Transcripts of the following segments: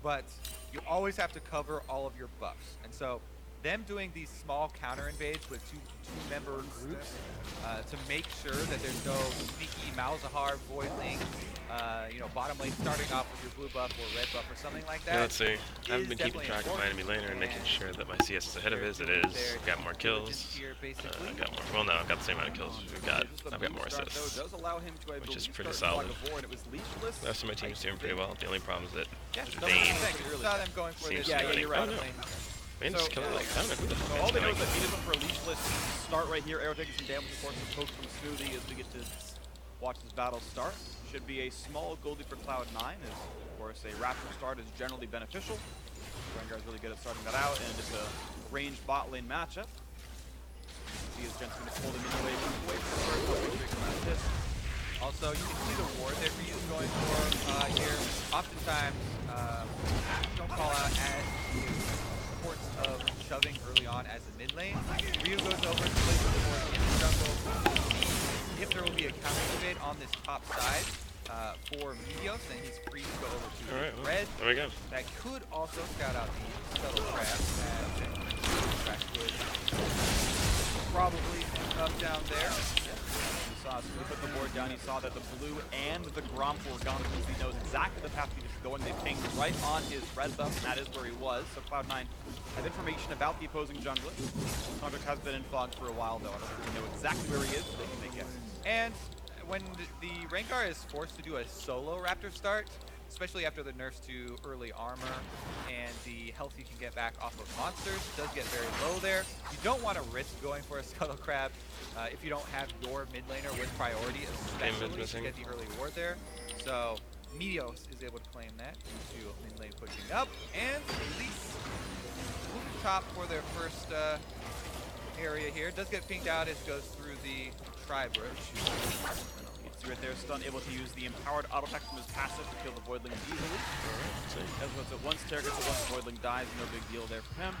but you always have to cover all of your buffs. And so them doing these small counter invades with two-member groups to make sure that there's no sneaky Malzahar, Voidling, bottom lane starting off with your blue buff or red buff or something like that. Yeah, let's see. I've been keeping track of my enemy laner and making sure that my CS is ahead of his. It is. Got more kills. I got more. Well, no, I've got the same amount of kills as we've got. I've got more assists, which is pretty solid. The rest of my team's doing pretty well. The only problem is that Vayne seems to be winning. Oh no. Vayne just killed it like, I don't know who the So hell all is they know is coming. that he went for a leashless start right here. Arrow taking some damage, of course, the poke from Smoothie as we get to watch this battle start. Should be a small Goldie for Cloud9, as of course a Raptor start is generally beneficial. Rengar is really good at starting that out, and just a ranged bot lane matchup. See as Jen's going to pull them away from the first. Also, you can see the ward that Ryu's going for here. Oftentimes, don't call out as the importance of shoving early on as the mid lane. Ryu goes over to place the ward in the jungle. If there will be a counter invade on this top side for Meteos, then he's free to go over to red. There we go. That could also scout out the Scuttle Crab that would probably end up down there. He saw Smooth put the board down. He saw that the blue and the Gromp were gone. He knows exactly the path he is going. They pinged right on his red buff, and that is where he was. So Cloud9 have information about the opposing jungler. Conduct has been in fog for a while, though. I don't think we know exactly where he is, but they can make guesses. And when the Rengar is forced to do a solo Raptor start, especially after the nerfs to early armor and the health you can get back off of monsters, does get very low there. You don't want to risk going for a Scuttle Crab if you don't have your mid laner with priority, especially to get the early ward there. So Meteos is able to claim that into mid lane pushing up, and Elise move to top for their first area here. Does get pinged out as it goes through the tri-bridge. See right there, Stun able to use the empowered auto attack from his passive to kill the Voidling easily. As well as once Terra gets it, once Voidling dies, no big deal there for him.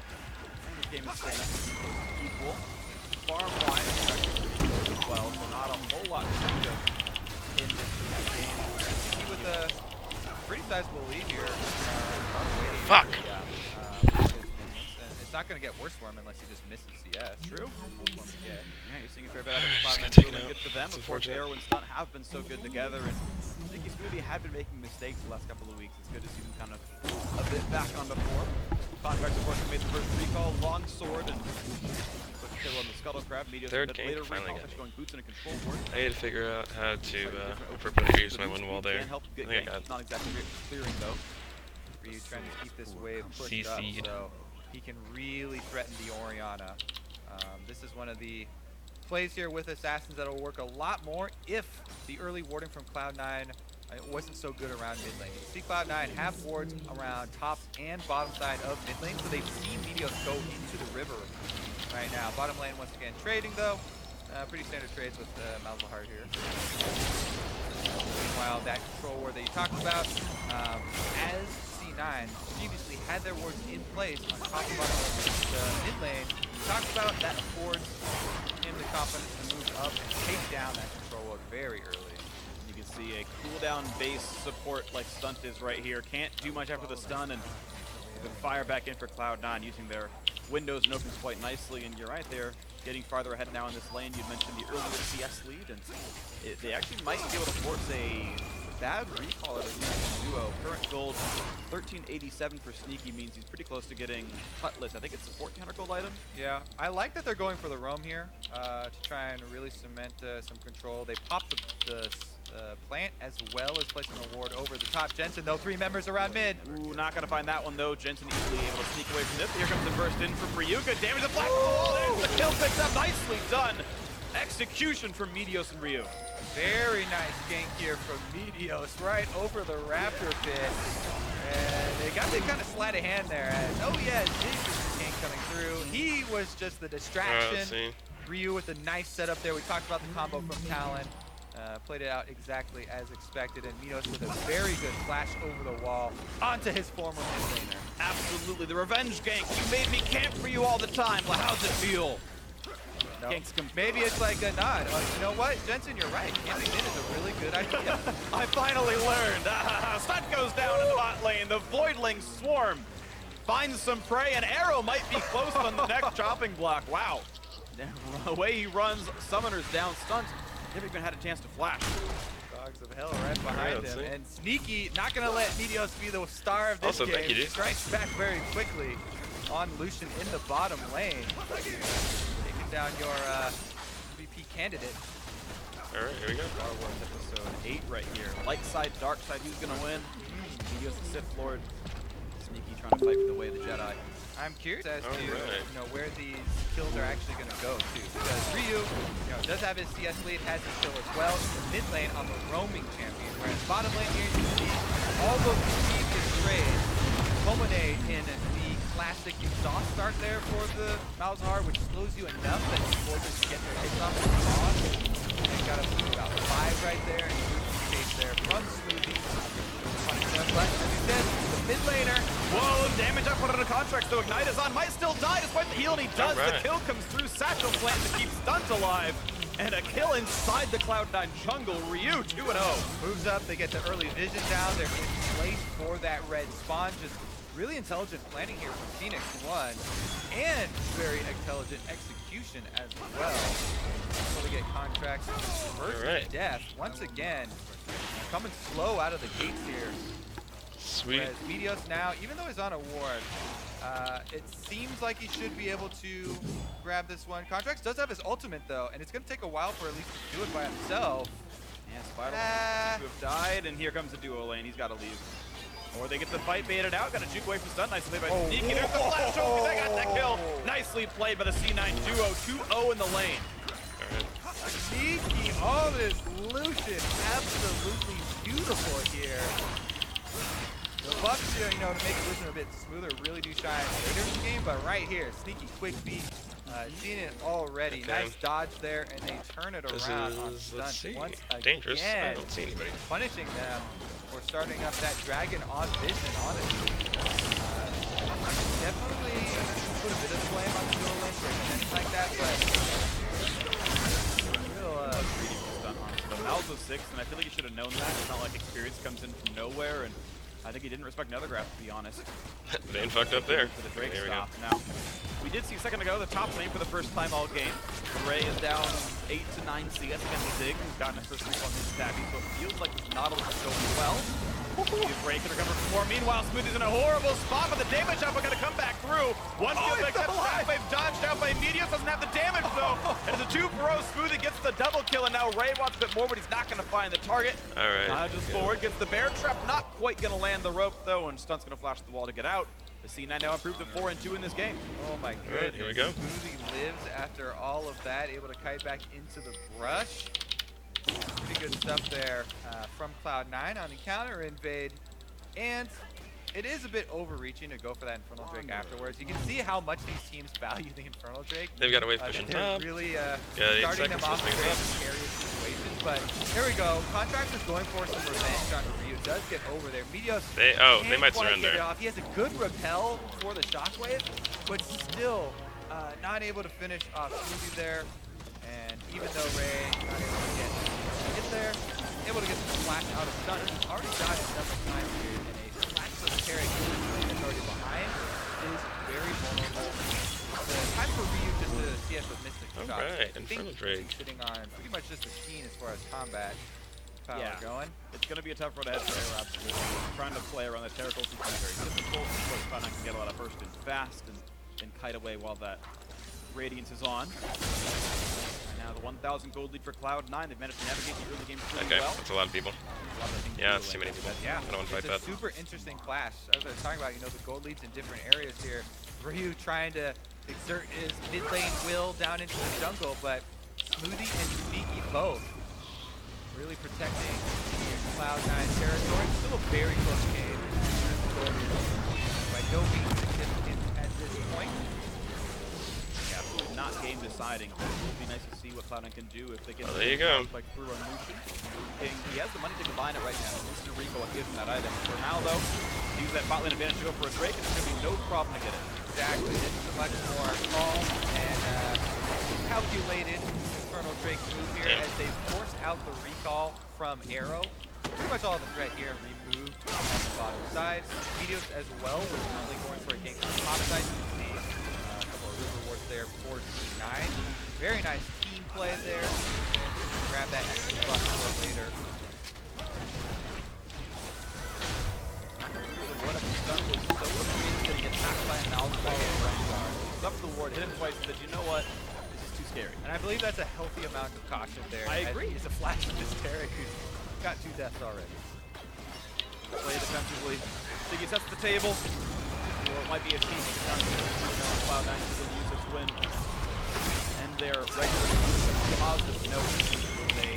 And this game is still equal. Farm-wise, it's actually pretty good as well, so not a whole lot to do in this game. He with a pretty sizable lead here. Fuck! It's not going to get worse for him unless he just misses CS. True. Yeah. You're seeing a fair bit out of Just the gotta take it out. good for them. It's Of course, unfortunate. Arrow and Stun have been so good together, and I think he's really had been making mistakes the last couple of weeks. It's good to see them kind of a bit back on the form. Contract, of course, made the first recall, long sword, and quick kill on the Scuttle Crab. Meteos Third a bit gank later finally recall, got me. going boots in a control board. I need to figure out how to appropriately use my one wall there. Can help I get think I ganked. got Not exactly clearing though. Ryu trying to keep this wave pushed up CC'd. so he can really threaten the Orianna. This is one of the plays here with Assassins that will work a lot more if the early warding from Cloud9 wasn't so good around mid lane. You see Cloud9 have wards around top and bottom side of mid lane, so they've seen Meteos go into the river right now. Bottom lane once again trading though. Pretty standard trades with Malzahar here. Meanwhile, that control ward that you talked about, as C9 previously had their wards in place on top of the mid lane, we talked about that affords him the confidence to move up and take down that control ward very early. You can see a cooldown base support like Stunt is right here. Can't do much after the stun, and the fire back in for Cloud9 using their windows and opens quite nicely. And you're right, they're getting farther ahead now in this lane. You mentioned the earlier CS lead, and they actually might be able to force a bad recall at a duo. Current gold 1387 for Sneaky means he's pretty close to getting Cutlass. I think it's a 1400 gold item. Yeah, I like that they're going for the roam here to try and really cement some control. They popped the plant as well as placing a ward over the top. Jensen, though, 3 members around mid. Ooh, not gonna find that one though. Jensen easily able to sneak away from this. Here comes the burst in from Ryu. Good damage. The flash wall. There's the kill picked up. Nicely done. Execution from Meteos and Ryu. Very nice gank here from Meteos right over the Raptor pit. And they got the kind of sleight of hand there. As, oh yeah, Ziggs gank coming through. He was just the distraction. Ryu with a nice setup there. We talked about the combo from Talon. Played it out exactly as expected, and Meteos with a very good flash over the wall onto his former mid laner. Absolutely, the revenge gank. You made me camp for you all the time. Well, how's it feel? No. Maybe it's like a nod. You know what, Jensen, you're right. Camping in is a really good idea. I finally learned. Stunt goes down in the bot lane. The Voidling swarm finds some prey, and Arrow might be close on the next chopping block. Wow. The way he runs Summoners down Stunt, never even had a chance to flash. Dogs of Hell right behind him. And Sneaky, not going to let Meteos be the star of this game. Thank you, dude. Strikes back very quickly on Lucian in the bottom lane. Taking down your MVP candidate. All right, here we go. Star Wars episode 8 right here. Light side, dark side, who's going to win? Meteos the Sith Lord. Sneaky trying to fight for the way of the Jedi. I'm curious as to where these kills are actually going to go to, because Ryu does have his CS lead, has his kill as well in the mid lane on the roaming champion, whereas bottom lane here you see all those previous trades culminate in the classic exhaust start there for the Malzahar, which slows you enough that you forces to get their hits off the spawn. And got up to about 5 right there, and good chase there from Smoothie. But as you said, the mid laner. Whoa, damage up on the contract, so Ignite is on. Might still die despite the heal, and he does. Right. The kill comes through. Satchel Plant to keep Stunt alive. And a kill inside the Cloud9 jungle. Ryu 2-0. Moves up, they get the early vision down. They're in place for that red spawn. Just really intelligent planning here from Phoenix 1. And very intelligent execution as well. So they get contracts first death. Once again, coming slow out of the gates here. Sweet. Whereas Meteos now, even though he's on a ward, it seems like he should be able to grab this one. Contracts does have his ultimate though, and it's going to take a while for Elise to do it by himself. Yeah, Spider to have died, and here comes the duo lane. He's got to leave. Or they get the fight baited out. Got a juke away from Stunt. Nicely played by Sneaky. There's the flash. Oh, they got that kill. Nicely played by the C9 duo. 2-0 in the lane. Sneaky, all this Lucian, absolutely beautiful here. The buffs here, to make Lucian a bit smoother, really do shine later in the game, but right here, Sneaky quick beat, seen it already. Okay. Nice dodge there, and they turn it around on Stunt once dangerous. again, I don't see anybody. punishing them for starting up that dragon on vision, honestly. Definitely put a bit of blame on the dual lane for anything like that, but Mal's 6, and I feel like he should have known that. It's not like experience comes in from nowhere, and I think he didn't respect Nethergraph, to be honest. Vayne fucked up there. For the Drake stop. Now, we did see a second ago the top lane for the first time all game. Ray is down 8 to 9 CS against Zig, who's gotten a first on his stabby, so it feels like this Nautilus is going well. Ray could recover for more. Meanwhile, Smoothie's in a horrible spot, but the damage up are going to come back through. One kill back up, Shockwave dodged out by Meteos, doesn't have the damage though. And it's a 2-for-0. Smoothie gets the double kill, and now Ray wants a bit more, but he's not going to find the target. All right. Dodges forward, gets the bear trap, not quite going to land the rope though, and Stunt's going to flash the wall to get out. The C9 now improved to 4-2 in this game. Oh my goodness. All right, here we go. Smoothie lives after all of that, able to kite back into the brush. Pretty good stuff there from Cloud9 on the counter invade. And it is a bit overreaching to go for that Infernal Drake afterwards. You can see how much these teams value the Infernal Drake. They've got a wave pushing they're top. really Yeah, starting them off in very precarious situations. But here we go. Contractor's going for some revenge on Ryu. Does get over there. Meteos They might surrender. he has a good repel for the Shockwave, but still not able to finish off Smoothie there. And even though Ray not able to get there, able to get the flash out of Stun. He's already got it several times here, and a flash of carry that's already behind is very vulnerable. The time for Ryu just to CS with Mystic shots. Alright, I Infernal think Drake. he's sitting on pretty much just a keen as far as combat power going. It's going to be a tough road ahead for Air, absolutely. Trying to play around the Terracles is very difficult. Of course, Cloud9 can get a lot of burst in fast and kite away while that Radiance is on. And now the 1,000 gold lead for Cloud9. They've managed to navigate the early game pretty well. That's a lot of people. Yeah, that's too many people. Yeah, I don't want to fight it's that. a super interesting clash. As I was talking about, the gold leads in different areas here. Ryu trying to exert his mid lane will down into the jungle, but Smoothie and Sneaky both really protecting Cloud9 territory. Still a very close game. By no means significant at this point. Yeah, not game deciding. It will be nice to see what Cloud9 can do if they get there you go. Like through on Lucian. He has the money to combine it right now. Mr. Rico will give him that item. For now though, use that bot lane advantage to go for a Drake, and it's going to be no problem to get it. Exactly. This is a much more calm and calculated Infernal Drake move here as they forced out the recall from Arrow. Pretty much all of the threat here removed on the bottom side. Meteos as well was currently going for a gank on the top side. You can see a couple of river wards there for C9. Very nice team play there. Grab that extra buff for later. What if the stun was so amazing that he gets hacked by a Malzahar and Rengar? Up the ward, hit him twice, and said, you know what? This is too scary. And I believe that's a healthy amount of caution there. I agree. It's a flash of Hysteric who's got 2 deaths already. Play defensively. Stiggy sets the table. Or it might be a team stun. Cloud9 is going to use this win. And their regular positive note was a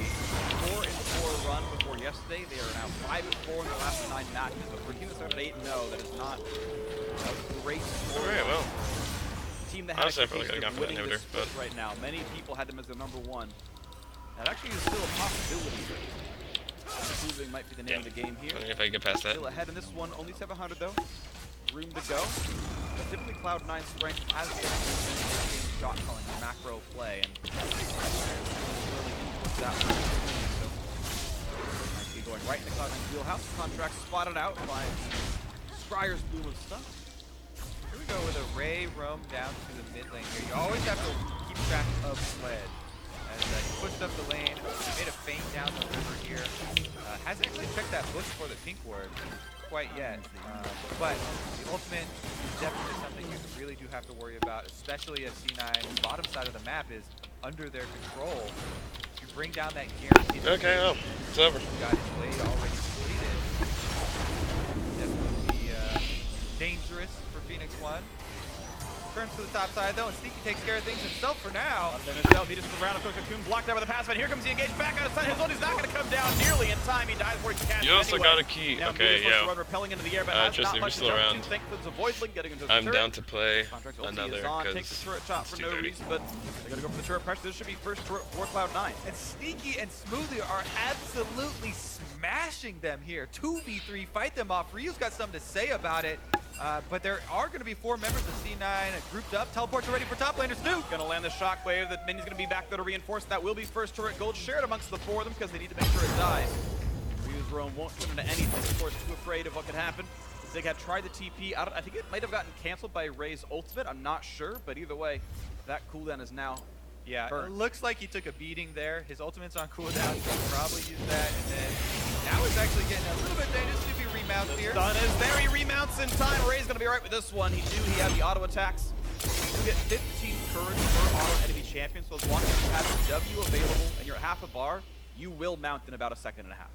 4-4 run before yesterday. They are now 5-4 in the last 9 matches. But for a team that started 8-0, that is not a great score. Alright, well. Team that has winning this split right now. Many people had them as their #1. That actually is still a possibility. Improving might be the name of the game here. I don't know if I can get past that. Still ahead in this one, only 700 though. Room to go. But typically Cloud9's strength has been in shot calling, macro play, and really inputs that one. So might be going right into Cloud9's wheelhouse. Contract spotted out by Scryer's Bloom of Stuff. Here we go with a Ray roam down to the mid lane here. You always have to keep track of Sled. As he pushed up the lane, made a feint down the river here. Hasn't actually checked that bush for the pink ward quite yet. But the ultimate is definitely something you really do have to worry about, especially as C9's bottom side of the map is under their control. To bring down that guaranteed. Okay, well, it's over. Got his blade already completed. Definitely dangerous for Phoenix 1. Turns to the top side though, and Sneaky takes care of things himself for now. Then himself, he just around a Cocoon blocked out by the pass, but here comes the engage back out of sight. His ult is not going to come down nearly in time. He dies before he can catch it. You also anyway. got a key. Now okay, yeah. Run repelling into the air, but has just not if much you're still to around, thankfully, the Void Link getting into the I'm turret. down to play Contract's another takes the turret shot for no 2:30. reason, but they're going to go for the turret pressure. This should be first turret for Cloud9. And Sneaky and Smoothie are absolutely smashing them here. 2v3, fight them off. Ryu's got something to say about it. But there are going to be 4 members of C9 grouped up. Teleports are ready for top laner. Snoop going to land the shockwave. The minion's going to be back there to reinforce. That will be first turret gold shared amongst the 4 of them because they need to make sure it dies. Ryu's roam won't turn into anything. Of course, too afraid of what could happen. Zig had tried the TP. I think it might have gotten canceled by Ray's ultimate. I'm not sure, but either way, that cooldown is now burnt. It looks like he took a beating there. His ultimate's on cooldown, so he'll probably use that. And then now he's actually getting a little bit dangerous if he remounts here. Stun is there. He remounts in time. Ray's going to be right with this one. He knew he had the auto attacks. You get 15 courage per auto enemy champion, so as long as you have the W available and you're at half a bar, you will mount in about a second and a half.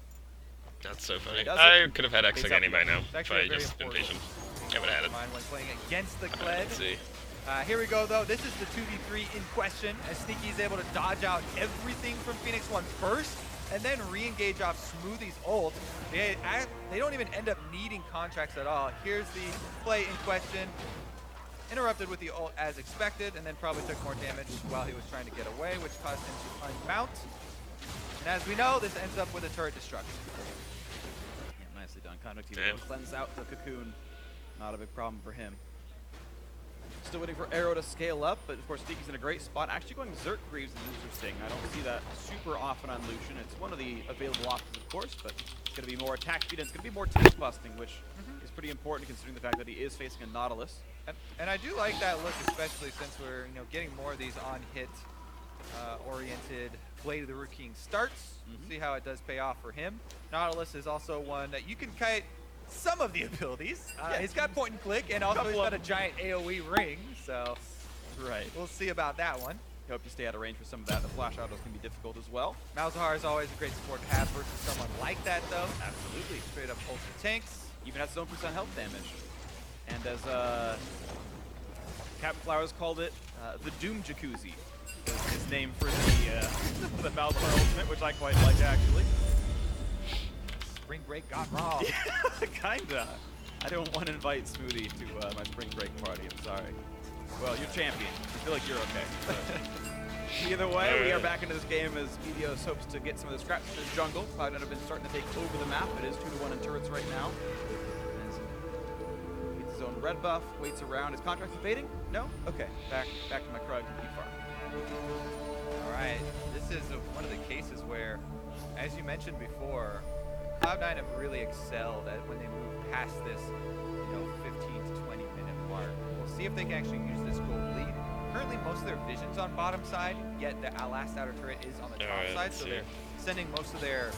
That's so funny. I could have had X again by now if I just been patient. I would have had it. When playing against the Kled. Let's see. Here we go though. This is the 2v3 in question as Sneaky's able to dodge out everything from Phoenix 1 first and then re-engage off Smoothie's ult. They don't even end up needing contracts at all. Here's the play in question. Interrupted with the ult as expected and then probably took more damage while he was trying to get away, which caused him to unmount. And as we know, this ends up with a turret destruction. Yeah, nicely done. Conduct even cleanse out the cocoon. Not a big problem for him. Still waiting for Arrow to scale up, but of course Sneaky's in a great spot. Actually going Zerk Greaves is interesting. I don't see that super often on Lucian. It's one of the available options, of course, but it's going to be more attack speed and it's going to be more tank busting, which is pretty important considering the fact that he is facing a Nautilus. And I do like that look, especially since we're getting more of these on-hit oriented Blade of the Root King starts. See how it does pay off for him. Nautilus is also one that you can kite some of the abilities. He's got point and click, and also he's got a giant AoE ring, so we'll see about that one. Hope you stay out of range for some of that. The flash autos can be difficult as well. Malzahar is always a great support to have versus someone like that, though. Absolutely. Straight up ultra tanks. Even has his own % health damage. And as Captain Flowers called it, the Doom Jacuzzi is his name for the the Malzahar ultimate, which I quite like actually. Spring break got wrong. Kinda. I don't want to invite Smoothie to my spring break party. I'm sorry. Well, you're champion. I feel like you're okay. But either way, we are back into this game as Meteos hopes to get some of the scraps in his jungle. Cloud9 have been starting to take over the map. It is 2-1 in turrets right now. Gets his own red buff, waits around. Is contract evading? No? Okay. Back to my Krug. Keep far. All right, this is one of the cases where, as you mentioned before, Cloud9 have really excelled at when they move past this, 15 to 20 minute mark. We'll see if they can actually use this gold lead. Currently, most of their vision's on bottom side, yet the last outer turret is on the top side, so they're sending most of their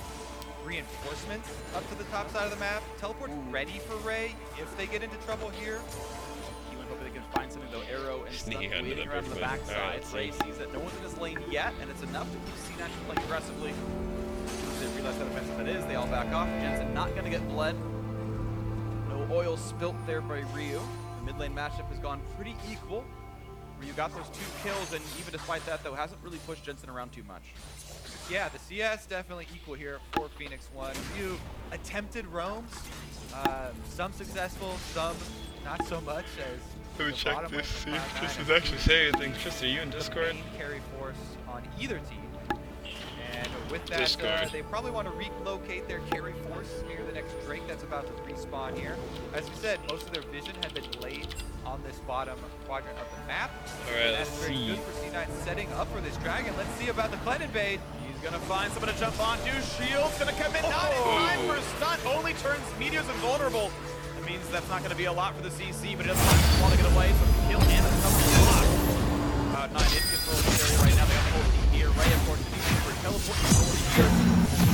reinforcements up to the top side of the map. Teleport's ready for Ray if they get into trouble here. Hoping they can find something though. Arrow and stuff waiting around the backside. Ray sees that no one's in his lane yet, and it's enough to keep C9 playing aggressively. They realize how offensive it is. They all back off. Jensen not going to get bled. No oil spilt there by Ryu. The mid lane matchup has gone pretty equal. Ryu got those 2 kills, and even despite that, though, hasn't really pushed Jensen around too much. Yeah, the CS definitely equal here for Phoenix 1. Ryu attempted roams, some successful, some not so much as. Let me check this, see if this is actually saying anything. Tristan, are you in Discord? Carry force on either team. And with that, they probably want to relocate their carry force near the next Drake that's about to respawn here. As we said, most of their vision had been laid on this bottom quadrant of the map. Alright, that's very good for C9 setting up for this dragon. Let's see about the Clen invade. He's going to find someone to jump onto. Shield's going to come in. Not in time for a stunt. Only turns Meteors invulnerable. That means that's not going to be a lot for the CC, but it doesn't want to get away, so kill and a couple block. Cloud9 in control of the area right now. They got the whole team here. Ray, of course, for teleporting over here.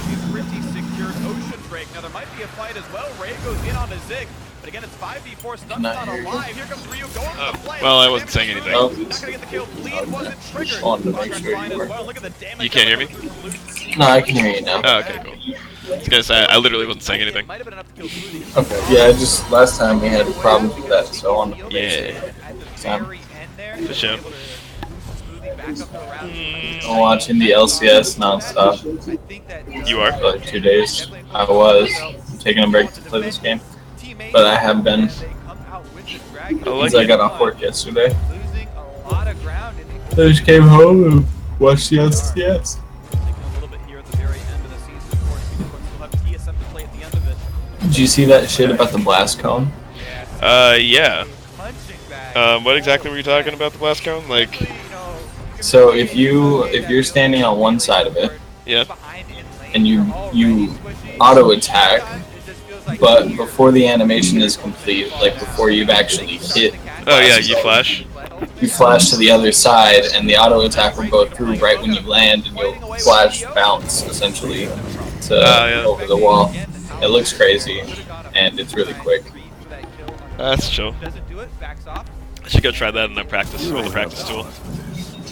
He's pretty secured. Ocean Drake. Now, there might be a fight as well. Ray goes in on a Zig. But again, it's 5v4. Stunt's not alive. Here comes Ryu going for the play. Well, I wasn't saying anything. Not going to get the kill. Bleed wasn't triggered. Look at the damage. You can't hear me? No, I can hear you now. Oh, okay, cool. I was gonna say, I literally wasn't saying anything. Okay, yeah, just last time we had problems with that, so on. Yeah. For sure. I'm watching the LCS nonstop. You are? For like 2 days. I was. I'm taking a break to play this game. But I have been since I got off work yesterday. I just came home and watched the LCS. Did you see that shit about the blast cone? Yeah. What exactly were you talking about the blast cone? Like, so if you're standing on one side of it, yeah, and you auto attack, but before the animation is complete, like before you've actually hit, oh yeah, you flash. You flash to the other side, and the auto attack will go through right when you land, and you'll flash bounce essentially to over the wall. It looks crazy, and it's really quick. That's chill. I should go try that in the practice tool.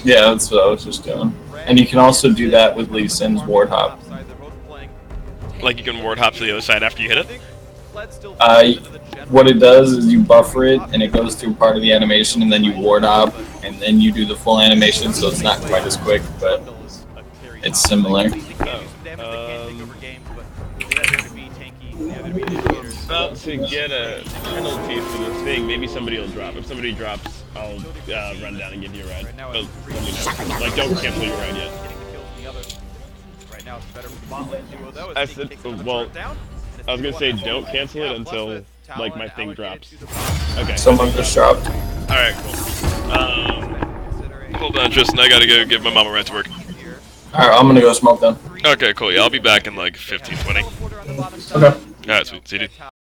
Yeah, that's what I was just doing. And you can also do that with Lee Sin's ward hop. Like you can ward hop to the other side after you hit it? What it does is you buffer it, and it goes through part of the animation, and then you ward hop, and then you do the full animation, so it's not quite as quick, but it's similar. Well, to get a penalty for the thing, maybe somebody will drop. If somebody drops, I'll run down and give you a ride. But let me know. Like, don't cancel your ride yet. I said, well, I was gonna say don't cancel it until like my thing drops. Okay. Someone just dropped. All right, cool. Hold on, Tristan. I gotta go give my mom a ride to work. All right, I'm gonna go smoke them. Okay, cool. Yeah, I'll be back in like 15, 20. Okay. Alright, sweet. See you, dude.